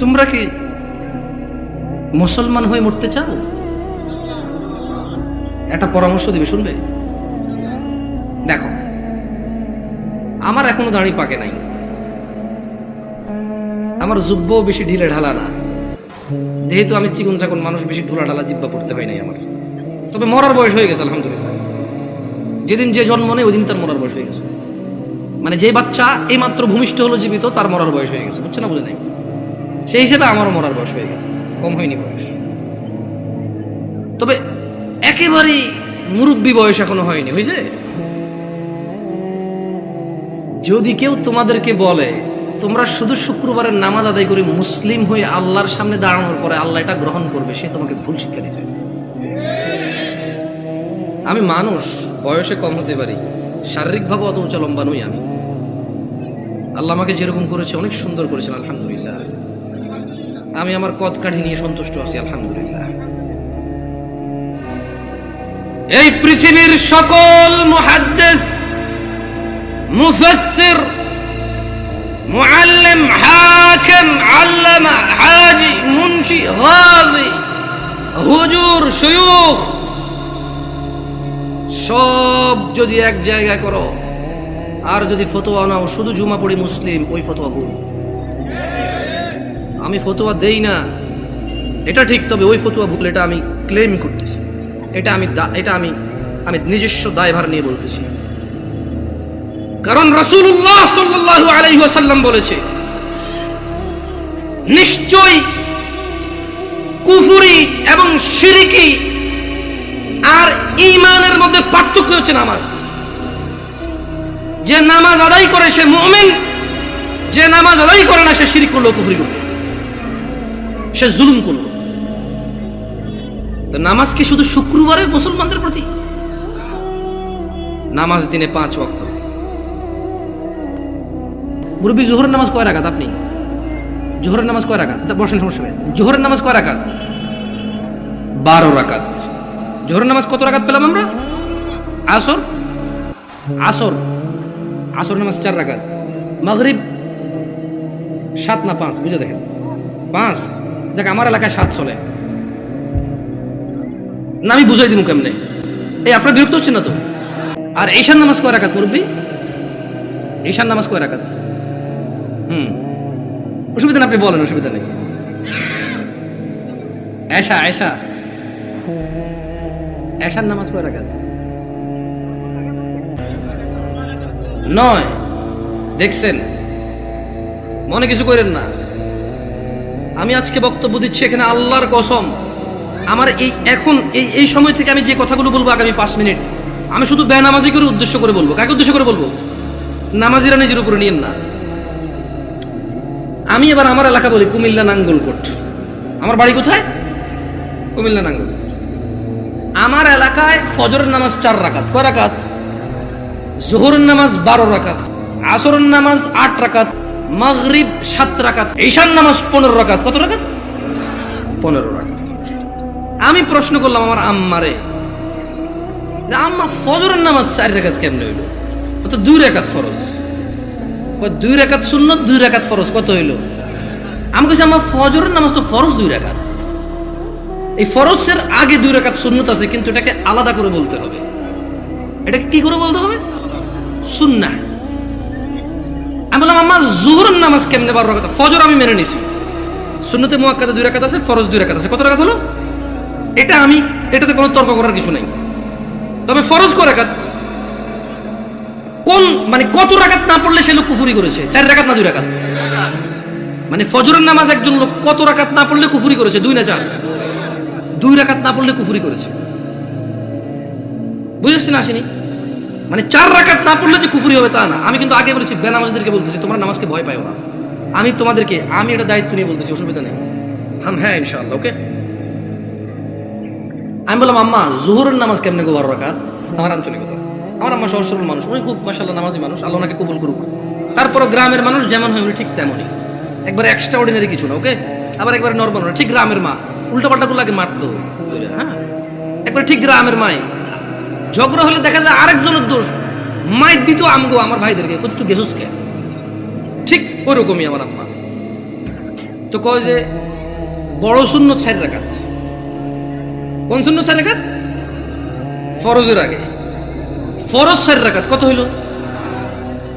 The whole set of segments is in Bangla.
তোমরা কি মুসলমান হয়ে মরতে চাও? একটা পরামর্শ দিবে, শুনবে? দেখো, আমার এখনো দাড়ি পাকে নাই, আমার জুব্বও বেশি ঢিলে ঢালা না, যেহেতু আমি চিকন চাকন মানুষ, বেশি ঢোলা ঢালা জিব্বা পড়তে হয় নাই আমার। তবে মরার বয়স হয়ে গেছে আলহামদুলিল্লাহ। যেদিন যে জন্ম নেই ওই দিন তার মরার বয়স হয়ে গেছে। মানে যে বাচ্চা এই মাত্র ভূমিষ্ঠ হলো জীবিত, তার মরার বয়স হয়ে গেছে, বুঝছে না? বুঝে নাই? সেই হিসেবে আমারও মরার বয়স হয়ে গেছে, কম হয়নি বয়স। তবে একেবারেই মুরব্বী বয়স এখনো হয়নি, হয়েছে? যদি কেউ তোমাদেরকে বলে তোমরা শুধু শুক্রবারের নামাজ আদায় করে মুসলিম হয়ে আল্লাহর সামনে দাঁড়ানোর পরে আল্লাহ এটা গ্রহণ করবে, সে তোমাকে ভুল শিক্ষা দিচ্ছে। আমি মানুষ, বয়সে কম হতে পারি, শারীরিকভাবে অত উঁচা লম্বা নই আমি। আল্লাহ আমাকে যেরকম করেছে অনেক সুন্দর করেছেন আলহামদুলিল্লাহ। আমি আমার কদ কাঠি নিয়ে সন্তুষ্ট আছি আলহামদুলিল্লাহ। এই পৃথিবীর সকল মুহাদ্দিস, মুফাসসির, মুআল্লিম, হাকিম, আল্লামা, হাজি, মুনশি, গাজী, হুজুর, শায়খ সব যদি এক জায়গায় করো আর যদি ফতোয়া নাও শুধু জুমা পড়ি মুসলিম, ওই ফতোয়া ভুল। আমি ফতোয়া দেই না এটা ঠিক, তবে ওই ফতোয়া ভুল, এটা আমি ক্লেম করতেছি, এটা আমি নিজস্ব দায়ভার নিয়ে বলতেছি। কারণ রাসূলুল্লাহ সাল্লাল্লাহু আলাইহি ওয়াসাল্লাম বলেছে, নিশ্চয়ই কুফরি এবং শিরকি আর ঈমানের মধ্যে পার্থক্য হচ্ছে নামাজ। যে নামাজ আদায় করে সে মুমিন, যে নামাজ আদায় করে না সে শিরক করলো, কুফরি করলো, সে জুলুম করলো। তো নামাজ কি শুধু শুক্রবারে মুসলমানদের প্রতি? নামাজ দিনে 5 ওয়াক্ত। মুরব্বী, জোহরের নামাজ কয় রাকাত? আপনি জোহরের নামাজ কয় রাকাত? বসেন, সমস্যা নেই। জোহরের নামাজ কয় রাকাত? 12 রাকাত। জোহরের নামাজ কত রাকাত পেলাম আমরা? আসর নামাজ 4 রাকাত। মাগরিব 7 না 5? বুঝে দেখেন, 5। যাক, আমার এলাকায় 7 চলে না, আমি বুঝাই দিব কেমনে। এই আপনার বিরক্ত হচ্ছেন না তো? আর ঈশার নামাজ কয় রাকাত মুরব্বী? ঈশার নামাজ কয় রাকাত? অসুবিধা নেই, আপনি বলেন, অসুবিধা নেই। এশার নামাজ কয় রাকাত? 9। দেখছেন, মনে কিছু করেন না। আমি আজকে বক্তব্য দিচ্ছি এখানে আল্লাহর কসম, আমার এই সময় থেকে আমি যে কথাগুলো বলবো আগামী 5 মিনিট, আমি শুধু বেনামাজি করে উদ্দেশ্য করে বলবো। কাকে উদ্দেশ্য করে বলবো? নামাজিরা নিজের উপরে নিয়েন না। আমি এবার আমার এলাকা বলি, কুমিল্লা নাঙ্গলকোট। আমার বাড়ি কোথায়? কুমিল্লা নাঙ্গলকোট। আমার এলাকায় ফজরের নামাজ 4 রাকাত। কয় রাকাত? জোহরের নামাজ 12 রাকাত, আসরের নামাজ 8 রাকাত, মাগরিব 7 রাকাত, ঈশার নামাজ 15 রাকাত। কত রাকাত? 15 রাকাত। আমি প্রশ্ন করলাম আমার আম্মারে, যে আম্মা ফজরের নামাজ 4 রাকাত কেমনে হইল? তো 2 রাকাত ফরজ। 2 রাকাত সুন্নত, 2 রাকাত ফরজ, কত হইল? আমি কইছি আম্মা ফজরের নামাজ তো ফরজ 2 রাকাত। এই ফরজের আগে 2 রাকাত সুন্নত আছে, কিন্তু এটাকে আলাদা করে বলতে হবে। এটাকে কি করে বলতে হবে? সুন্নাহ। আমি বললাম আম্মা জোহরের নামাজ কেমনে 12 রাকাত? ফজর আমি মেনে নিছি, সুন্নতে মুআক্কাদা 2 রাকাত আছে, ফরজ 2 রাকাত আছে। কত রাকাত হলো? এটাতে কোনো তর্ক করার কিছু নাই। তবে ফরজ কয় রাকাত? মানে কত রাকাত না পড়লে সে লোক কুফরি করেছে? 4 রাকাত না 2 রাকাত? মানে ফজরের নামাজ একজন লোক কত রাকাত না পড়লে কুফরি করেছে? 2 না 4? 2 রাকাত না পড়লে কুফরি করেছে। বুঝেছেন? আসেনি? মানে 4 রাকাত না পড়লে যে কুফরি হবে তা না। আমি কিন্তু আগে বলেছি, বেনামাজিদেরকে বলতেছি তোমরা নামাজকে ভয় পাও না। আমি এটা দায়িত্ব নিয়ে বলতেছি, অসুবিধা নেই। হ্যাঁ ইনশাআল্লাহ, ওকে। আমি বললাম আম্মা জোহরের নামাজ কেমনে গো 12 রাকাত? আমার আঞ্চলিকতা। আমার আম্মা সহজ সরল মানুষ, উনি খুব মাশাআল্লাহ নামাজি মানুষ, আল্লাহ ওনাকে কবুল করুক। তারপরও গ্রামের মানুষ যেমন হয় উনি ঠিক তেমনই, একবার এক্সট্রা অর্ডিনারি কিছু না, ওকে। আবার একবার নরমাল, ঠিক গ্রামের মা। উল্টাপাল্টা গুলো আগে মারতো, হ্যাঁ, একবার ঠিক গ্রামের মাই। ঝগড়া হলে দেখা যায় আরেকজনের দোষ, মায়ের দিত আমার ভাইদেরকে, তুই গেছুস কে? ঠিক ওরকমই আমার আম্মা। তো কয় যে বড় সুন্নত 4 রাকাত। কোন সুন্নত 4 রাকাত? ফরজের আগে ফরজ 4 রাকাত। কত হইল?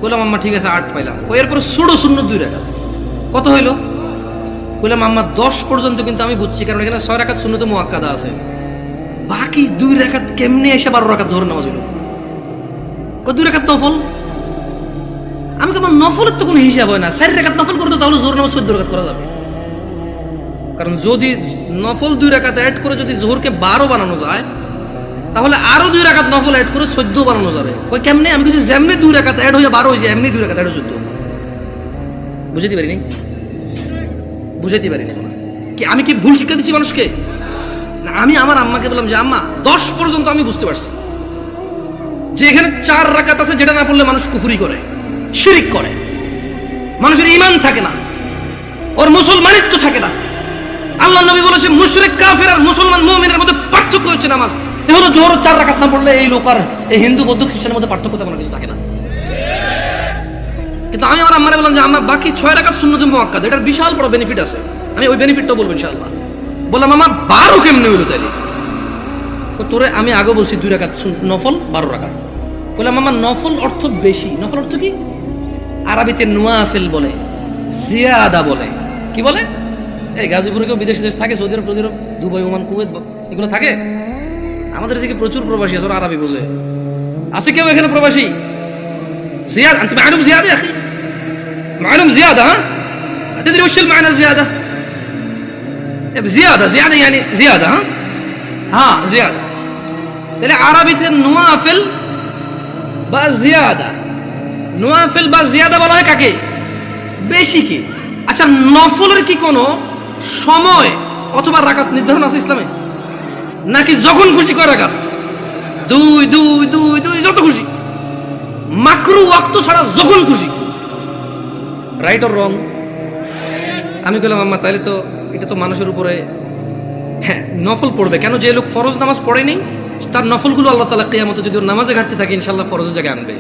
বললাম আম্মা ঠিক আছে 8 পাইলাম। এরপর ছোট সুন্নত 2 রাকাত। কত হইল? বললাম আম্মা 10 পর্যন্ত কিন্তু আমি বুঝছি, কারণ এখানে 6 রাকাত সুন্নত মুআক্কাদা আছে। বাকি 2 রাকাত কেমনে এসে 12 রাকাত জোহর নামাজ হইল? 2 রাকাত নফল। আমি কেমন নফলের তো কোনো হিসাব হয় না। 4 রাকাত নফল করতো তাহলে জোহর নামাজ 14 রাকাত করা যাবে। কারণ যদি নফল 2 রাকাত অ্যাড করে যদি জোহরকে 12 বানানো যায়, তাহলে আরো 2 রাকাত নফল অ্যাড করে 14 বানানো যাবে। ওই কেমনে? আমি কিছু যেমনি 2 রাকাত অ্যাড হয়ে 12 হয়েছে, এমনি 2 রাকাত অ্যাড হয়ে 14। বুঝাতে পারিনি? বুঝাতে পারিনি কি? আমি কি ভুল শিক্ষা দিচ্ছি মানুষকে? না, আমি আমার আম্মাকে বললাম যে আম্মা 10 পর্যন্ত আমি বুঝতে পারছি যে এখানে 4 রাকাত আছে, যেটা না পড়লে মানুষ কুফরি করে, শিরিক করে, মানুষের ঈমান থাকে না, ওর মুসলমানিত্ব থাকে না। আল্লাহ নবী বলেছে মুশরিক কাফের আর মুসলমান মুমিনের মধ্যে পার্থক্য হচ্ছে নামাজ। এ হলো জোহর 4 রাকাত না পড়লে এই লোক আর এই হিন্দু বৌদ্ধ খ্রিস্টানের মধ্যে পার্থক্য তেমন কিছু থাকে না। কিন্তু আমি আমার আম্মারে বললাম যে আম্মা বাকি 6 রাকাত সুন্নত মুআক্কাদা, এটার বিশাল বড় বেনিফিট আছে, আমি ওই বেনিফিটটাও বলবো ইনশাআল্লাহ। বললাম আমার 12 কেমনে হইলো তাইলে? তোরে আমি আগে বলছি 2 রাকাত নফল 12 রাকাত। বললাম আমার নফল অর্থ বেশি। নফল অর্থ কি? আরবিতে নওয়াফিল বলে, জিয়াদা বলে। কি বলে? এই গাজীপুরে কেউ বিদেশ দেশ থাকে, সৌদি আরব, দুবাই, ওমান, কুয়েত, এগুলো থাকে। আমাদের এদিকে প্রচুর প্রবাসী আছে, ওরা আরবি বোঝে। আছে কেউ এখানে প্রবাসী? زيادة أنت معلوم زيادة يا أخي معلوم زيادة ها تدري وش المعنى الزيادة زيادة زيادة يعني زيادة ها زيادة تلاقي عربية النوافل بقى زيادة نوافل بقى زيادة বলা হয় কাকে? বেশি কি? আচ্ছা নফলের কি কোনো সময় অথবা রাকাত নির্ধারণ আছে ইসলামে? নাকি যখন খুশি করে রাকাত? 2 2 2 2 যত খুশি, মাকরু ওয়াক্ত ছাড়া যখন খুশি। Right or wrong? আমি বললাম আম্মা তাহলে তো এটা তো মানুষের উপরে, হ্যাঁ নফল পড়বে কেন? যে লোক ফরজ নামাজ পড়েনি তার নফলগুলো আল্লাহ তাআলা কিয়ামতে যদি ওর নামাজে ঘাটতি থাকে ইনশাআল্লাহ ফরজের জায়গায় আনবে।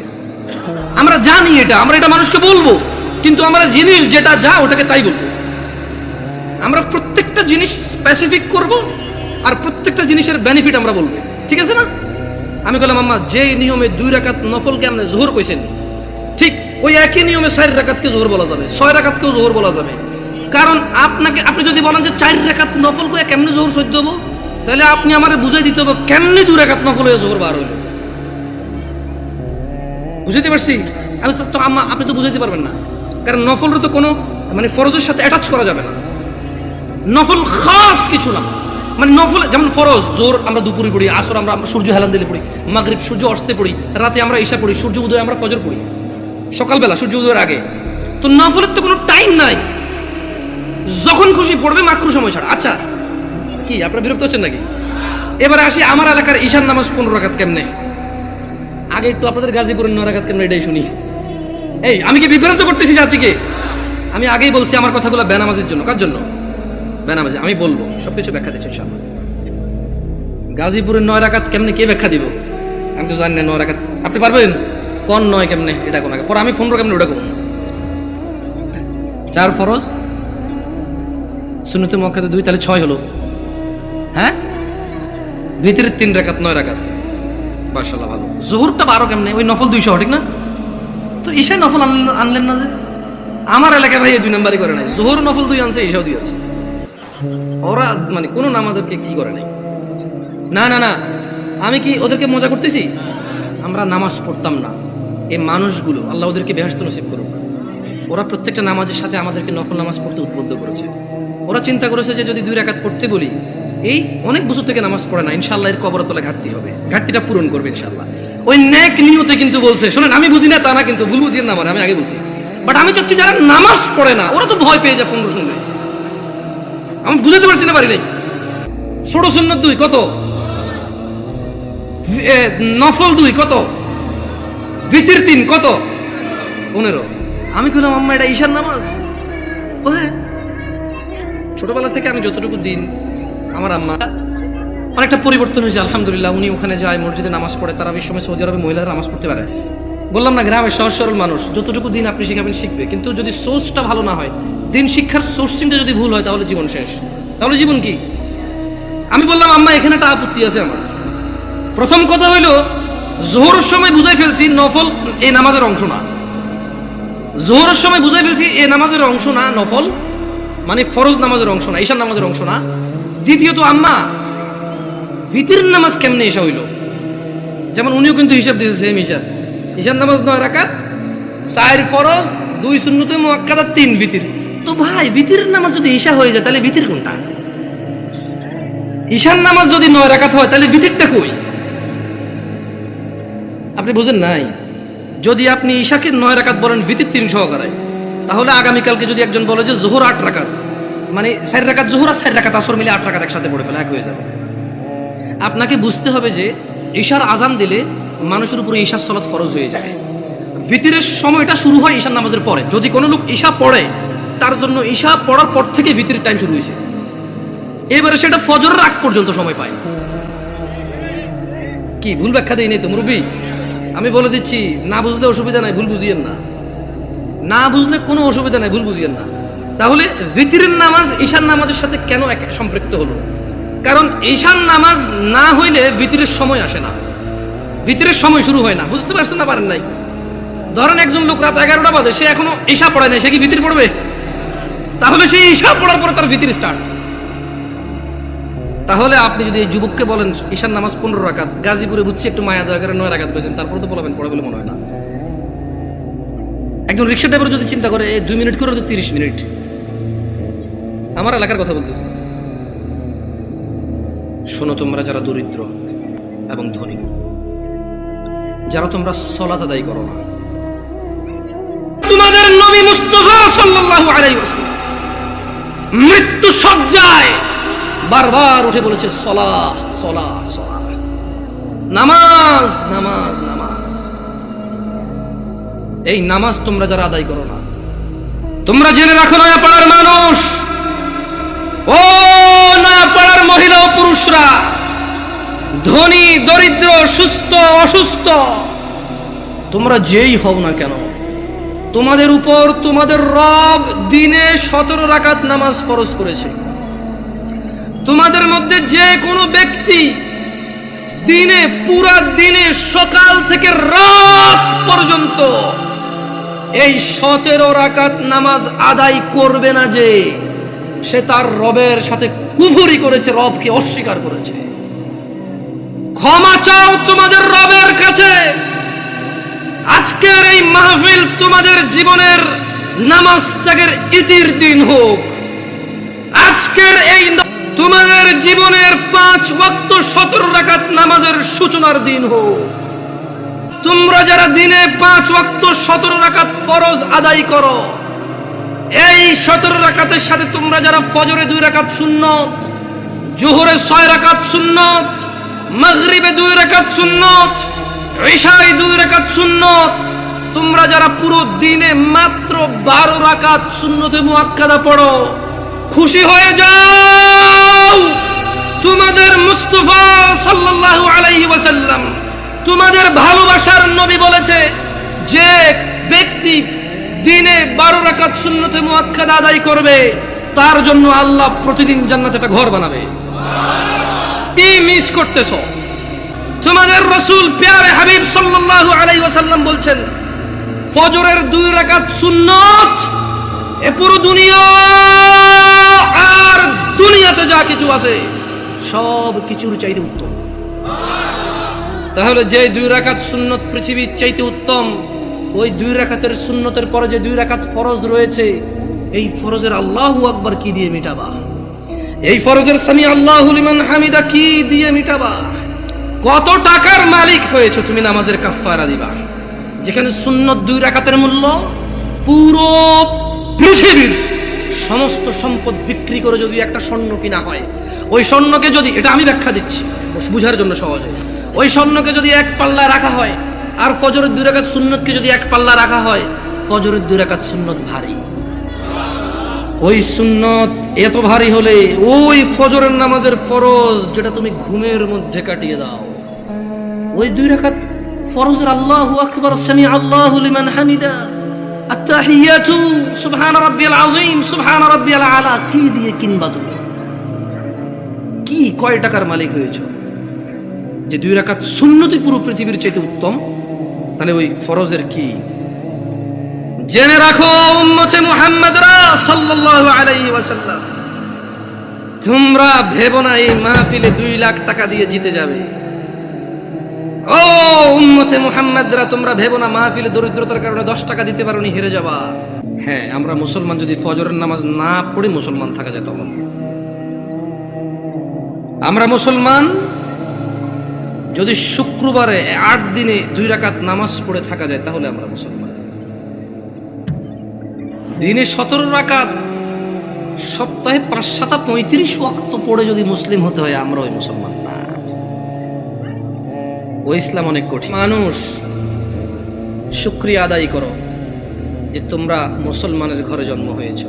আমরা জানি এটা, আমরা এটা মানুষকে বলবো, কিন্তু আমরা জিনিস যেটা যা ওটাকে তাই বলবো। আমরা প্রত্যেকটা জিনিস স্পেসিফিক করব আর প্রত্যেকটা জিনিসের বেনিফিট আমরা বলবো, ঠিক আছে না? আমি বললাম আম্মা যে নিয়মে 2 রাকাত নফলকে আপনি জোহর কইছেন, ঠিক ওই একই নিয়মে 4 রাকাতকে জোহর বলা যাবে, 6 রাকাতকেও জোহর বলা যাবে। কারণ আপনি যদি বলেন যে 4 রাকাত নফল কয়ে কেমনে জোহর 14 হবো, তাহলে আপনি আমারে বুঝাই দিতে হবে কেমনে 2 রাকাত নফল হয়ে জোহর বার হইল। বুঝাইতে পারছি? আমি তো আম্মা আপনি তো বুঝাইতে পারবেন না, কারণ নফলের তো কোনো মানে ফরজের সাথে অ্যাটাচ করা যাবে না। নফল খাস কিছু না, মানে নফল যেমন ফরজ জোর আমরা দুপুরে পড়ি, আসর আমরা সূর্য হেলান দিলে পড়ি, মাগরিব সূর্য অস্তে পড়ি, রাতে আমরা ঈশা পড়ি, সূর্য উদয় আমরা ফজর পড়ি, সকালবেলা সূর্য উদয়ের আগে। তো নফলের তো কোনো টাইম নাই, যখন খুশি পড়বে মাকরু সময় ছাড়া। আচ্ছা কি আপনারা বিরক্ত হচ্ছেন নাকি? এবারে আসি আমার এলাকার ঈশার নামাজ 15 রাকাত কেমনে। আগে একটু আপনাদের গাজীপুরের 9 রাকাত কেমনে এটাই শুনি। এই আমি কি বিভ্রান্ত করতেছি জাতিকে? আমি আগেই বলছি আমার কথাগুলো বেনামাজের জন্য। কার জন্য? বেনামাজি। আমি বলবো সবকিছু ব্যাখ্যা দিচ্ছি ইনশাআল্লাহ। গাজীপুরের 9 রাকাত কেমনে কে ব্যাখ্যা দিব? আমি তো জানি না 9 রাকাত। আপনি পারবেন? কোন 9 কেমনে এটা কোন আগে পরে আমি 15 কেমনে ওটা কোন? 4 ফরজ সুন্নতে মুআক্কাদা 2 তাহলে 6 হলো। হ্যাঁ ভিতরে 3 রাকাত 9 রাকাত। মাশাআল্লাহ ভালো। যোহরটা 12 কেমনে? ওই নফল 200 ঠিক না? তো ঈশা নফল আনলেন না যে? আমার এলাকায় ভাই এই 2 নাম্বারই করে নাই। যোহর নফল 2 আনছে, ঈশাও 2 আনছে। ওরা মানে কোনো নামাজকে কি করে নাই। না না না, আমি কি ওদেরকে মজা করতেছি? আমরা নামাজ পড়তাম না, এই মানুষগুলো আল্লাহ ওদেরকে বেহেশত নসিব করুক, ওরা প্রত্যেকটা নামাজের সাথে আমাদেরকে নফল নামাজ পড়তে উদ্বুদ্ধ করেছে। ওরা চিন্তা করেছে যে যদি 2 রাকাত পড়তে বলি, এই অনেক বছর থেকে নামাজ পড়ে না, ইনশাআল্লাহ এর কবরের তলায় ঘাটতি হবে, ঘাটতিটা পূরণ করবে ইনশাআল্লাহ। ওই নেক নিয়তে কিন্তু বলছে। শোনেন আমি বুঝি না তা না, কিন্তু ভুল বুঝিয়ে না, মানে আমি আগে বলছি। বাট আমি চাচ্ছি যারা নামাজ পড়ে না ওরা তো ভয় পেয়ে যায় 15 শুনবে। আমি বুঝাতে পারছি না, পারি নাই। ষোড় সুন্নত 2 কত? নফল 2 কত? ভিতর 3 কত? 15। আমি বললাম আম্মা এটা ঈশার নামাজ? ও হ্যাঁ। ছোটবেলা থেকে আমি যতটুকু দিন আমার আম্মা অনেকটা পরিবর্তন হয়েছে আলহামদুলিল্লাহ। উনি ওখানে যায়, মসজিদে নামাজ পড়ে। তারাবির সময় সৌদি আরবে মহিলারা নামাজ পড়তে পারে। বললাম না গ্রামের সহজ সরল মানুষ, যতটুকু দিন আপনি শিখাবেন শিখবে, কিন্তু যদি সোর্সটা ভালো না হয় দিন শিক্ষার সোর্সিংটা যদি ভুল হয় তাহলে জীবন শেষ। তাহলে জীবন কি? আমি বললাম আম্মা এখানে একটা আপত্তি আছে আমার। প্রথম কথা হইল জোহরের সময় বুঝাই ফেলছি নফল এই নামাজের অংশ না। জোহরের সময় বুঝাই ফেলছি এই নামাজের অংশ না, নফল মানে ফরজ নামাজের অংশ না, ঈশার নামাজের অংশ না। দ্বিতীয়ত আম্মা ভিতরের নামাজ কেমনে এসা হইল? যেমন উনিও কিন্তু হিসাব দিয়েছে সেম হিসাব। ঈশার নামাজ 9 রাকাত, 4 ফরজ, 2 সুন্নতে মুআক্কাদা, 3 ভিতর। তো ভাই ভিতরের নামাজ যদি ঈশা হয়ে যায় তাহলে ভিতর কোনটা? ঈশার নামাজ যদি 9 রাকাত হয় তাহলে ভিতরটা কই? আপনি বুঝেন নাই? যদি আপনি ঈশাকে 9 রাকাত বলেন ভিতর 3 সহকারে, তাহলে আগামীকালকে যদি একজন বলে যে জোহর 8 রাকাত, মানে 4 রাকাত জোহর আর 4 রাকাত আসর মিলে 8 রাকাত একসাথে পড়ে ফেলে, এক হয়ে যাবে। আপনাকে বুঝতে হবে যে ঈশার আজান দিলে মানুষের উপরে ঈশার সালাত ফরজ হয়ে যায়। ভিতরের সময়টা শুরু হয় ঈশার নামাজের পরে। যদি কোনো লোক ঈশা পড়ে তার জন্য ঈশা পড়ার পর থেকে ভিতরের টাইম শুরু হয়েছে, এবারে সেটা ফজরের আগ পর্যন্ত সময় পায়। কি ভুল ব্যাখ্যা দেই নাই তো মুরব্বী? আমি বলে দিচ্ছি, না বুঝলে অসুবিধা নাই, ভুল বুঝিয়েন না। না বুঝলে কোনো অসুবিধা নাই, ভুল বুঝিয়েন না। তাহলে ভিতরের নামাজ ঈশার নামাজের সাথে কেন সম্পৃক্ত হলো? কারণ ঈশার নামাজ না হইলে ভিতরের সময় আসে না, ভিতরের সময় শুরু হয় না। বুঝতে পারছেন না? পারেন নাই? ধরেন একজন লোক রাত 11টা বাজে, সে এখনো ঈশা পড়ায় নাই, সে কি ভিতর পড়বে? তাহলে সে ঈশা পড়ার পরে তার ভিতর স্টার্ট। তাহলে আপনি যদি এই যুবককে বলেন ঈশার নামাজ 15 রাকাত, গাজীপুরে বুঝছি একটু মায়া দয়া করে 9 রাকাত পেয়েছেন, তারপরে তো বলবেন পড়ে বলে মনে হয় না। একজন রিক্সা ড্রাইভার যদি চিন্তা করে 2 মিনিট করে তো 30 মিনিট। আমার এলাকার কথা বলতেছি। শোনো তোমরা যারা দরিদ্র এবং ধনী, যারা তোমরা সালাত আদায় করো না, তোমাদের নবী মুস্তাফা সাল্লাল্লাহু আলাইহি ওয়াসাল্লাম মৃত্যু সজ্জায় বারবার উঠে বলেছে সালাহ সালাহ সালাহ, নামাজ নামাজ নামাজ। এই নামাজ তোমরা যারা আদায় করো না, তোমরা জেনে রাখো নয়াপাড়ার মানুষ, ও নয়াপাড়ার মহিলা ও পুরুষরা, ধনী দরিদ্র, সুস্থ অসুস্থ, তোমরা যেই হও না কেন, তোমাদের উপর তোমাদের রব দিনে 17 রাকাত নামাজ ফরজ করেছে। তোমাদের মধ্যে যে কোনো ব্যক্তি দিনে, পুরা দিনে সকাল থেকে রাত পর্যন্ত এই 17 রাকাত নামাজ আদায় করবে না, যে সে তার রবের সাথে কুফরি করেছে, রবকে অস্বীকার করেছে। ক্ষমা চাও তোমাদের রবের কাছে। আজকের এই মাহফিল তোমাদের জীবনের নামাজ ত্যাগের ইতির দিন হোক। আজকের এই তোমাদের জীবনের 5 ওয়াক্ত 17 রাকাত নামাজের সূচনার দিন হোক। তোমরা যারা দিনে 5 ওয়াক্ত 17 রাকাত ফরজ আদায় করো, এই 17 রাকাতের সাথে তোমরা যারা ফজরে 2 রাকাত সুন্নত, জোহরে 6 রাকাত সুন্নত, মাগরিবে 2 রাকাত সুন্নত, ঈশায় 2 রাকাত সুন্নত, তোমরা যারা পুরো দিনে মাত্র 12 রাকাত সুন্নতে মুআক্কাদা পড়ো, খুশি হয়ে যাও। তোমাদের মুস্তাফা সাল্লাল্লাহু আলাইহি ওয়াসাল্লাম, তোমাদের ভালোবাসার নবী বলেছে, যে ব্যক্তি দিনে 12 রাকাত সুন্নতে মুআক্কাদা আদায় করবে, তার জন্য আল্লাহ প্রতিদিন জান্নাতে একটা ঘর বানাবে। কি মিস করতেছো? তোমাদের রাসূল প্যারে হাবিব সাল্লাল্লাহু আলাইহি ওয়াসাল্লাম বলছেন, ফজরের 2 রাকাত সুন্নত এ পুরো দুনিয়া আর দুনিয়াতে যা কিছু আছে সব কিছুর চাইতে উত্তম। তাহলে যে 2 রাকাত সুন্নত পৃথিবীর চাইতে উত্তম, ওই 2 রাকাতের সুন্নতের পরে যে 2 রাকাত ফরজ রয়েছে, এই ফরজের আল্লাহু আকবার কি দিয়ে মিটাবা? এই ফরজের সামি আল্লাহু লিমান হামিদা কি দিয়ে মিটাবা? কত টাকার মালিক হয়েছে তুমি নামাজের কাফারা দিবা, যেখানে সুন্নত 2 রাকাতের মূল্য পুরো পৃথিবীর সমস্ত সম্পদ বিক্রি করে যদি একটা স্বর্ণ কিনা হয়, ওই স্বর্ণকে যদি, এটা আমি ব্যাখ্যা দিচ্ছি বুঝার জন্য সহজে, ওই স্বর্ণকে যদি 1 পাল্লা রাখা হয় আর ফজরের 2 রাকাত সুন্নতকে যদি 1 পাল্লা রাখা হয়, ফজরের 2 রাকাত সুন্নত ভারী। ওই সুন্নত এত ভারী হলে ওই ফজরের নামাজের ফরজ যেটা তুমি ঘুমের মধ্যে কাটিয়ে দাও, ওই 2 রাকাত ফরজের আল্লাহু আকবার সামি আল্লাহু লিমান হামিদা আত্তাহিয়াতু সুবহান রাব্বিয়াল আযীম সুবহান রাব্বিয়াল আলা কি দিয়ে কিনবা তুমি? কি কয় টাকার মালিক হয়েছো যে 2 রাকাত সুন্নতি পুরো পৃথিবীর চাইতে উত্তম? তাহলে ওই ফরজের কি? জেনে রাখো উম্মতে মুহাম্মাদরা সাল্লাল্লাহু আলাইহি ওয়াসাল্লাম, তোমরা ভেবো না এই মাহফিলে 2 লাখ টাকা দিয়ে জিতে যাবে। ও উম্মতে মুহাম্মাদরা, তোমরা ভেবো না মাহফিলে দরিদ্রতার কারণে 10 টাকা দিতে পারোনি হেরে যাবা। হ্যাঁ, আমরা মুসলমান যদি ফজরের নামাজ না পড়ে মুসলমান থাকা যায় তখন। আমরা মুসলমান যদি শুক্রবারে 8 দিনে 2 রাকাত নামাজ পড়ে থাকা যায় তাহলে আমরা মুসলমান। দিনে 17 রাকাত, সপ্তাহে 5-7-35 ওয়াক্ত পড়ে যদি মুসলিম হতে হয়, আমরা ওই মুসলমান না। ওই ইসলাম অনেক কঠিন। মানুষ শুকরিয়া আদায় করো যে তোমরা মুসলমানের ঘরে জন্ম হয়েছ।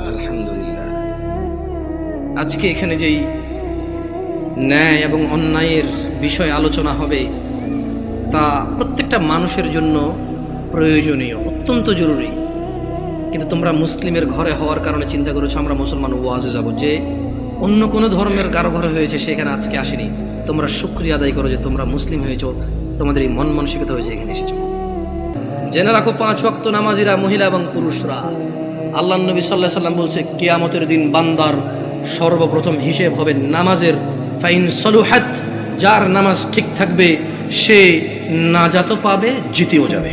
আলহামদুলিল্লাহ। আজকে এখানে যেই ন্যায় এবং অন্যায়ের বিষয় আলোচনা হবে তা প্রত্যেকটা মানুষের জন্য প্রয়োজনীয়, অত্যন্ত জরুরি। কিন্তু তোমরা মুসলিমের ঘরে হওয়ার কারণে চিন্তা করেছো আমরা মুসলমান ওয়াজে যাব, যে অন্য কোনো ধর্মের কারো ঘরে হয়েছে সেখানে আজকে আসেনি। তোমরা শুকরিয়া আদায় করো যে তোমরা মুসলিম হয়েছো, তোমাদের এই মন মানসিকতা হয়েছে এখানে এসেছো। জেনে রাখো 5 ওয়াক্ত নামাজিরা মহিলা এবং পুরুষরা, আল্লাহ নবী সাল্লাল্লাহু আলাইহি সাল্লাম বলছে কিয়ামতের দিন বান্দার সর্বপ্রথম হিসেব হবে নামাজের। ফাইন সলুহাত, যার নামাজ ঠিক থাকবে সে নাজাতও পাবে, জিতেও যাবে।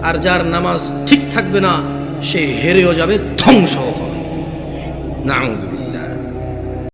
আর যার নামাজ ঠিক থাকবে না সে হেরেও যাবে, ধ্বংস হবে। নাউযুবিল্লাহ।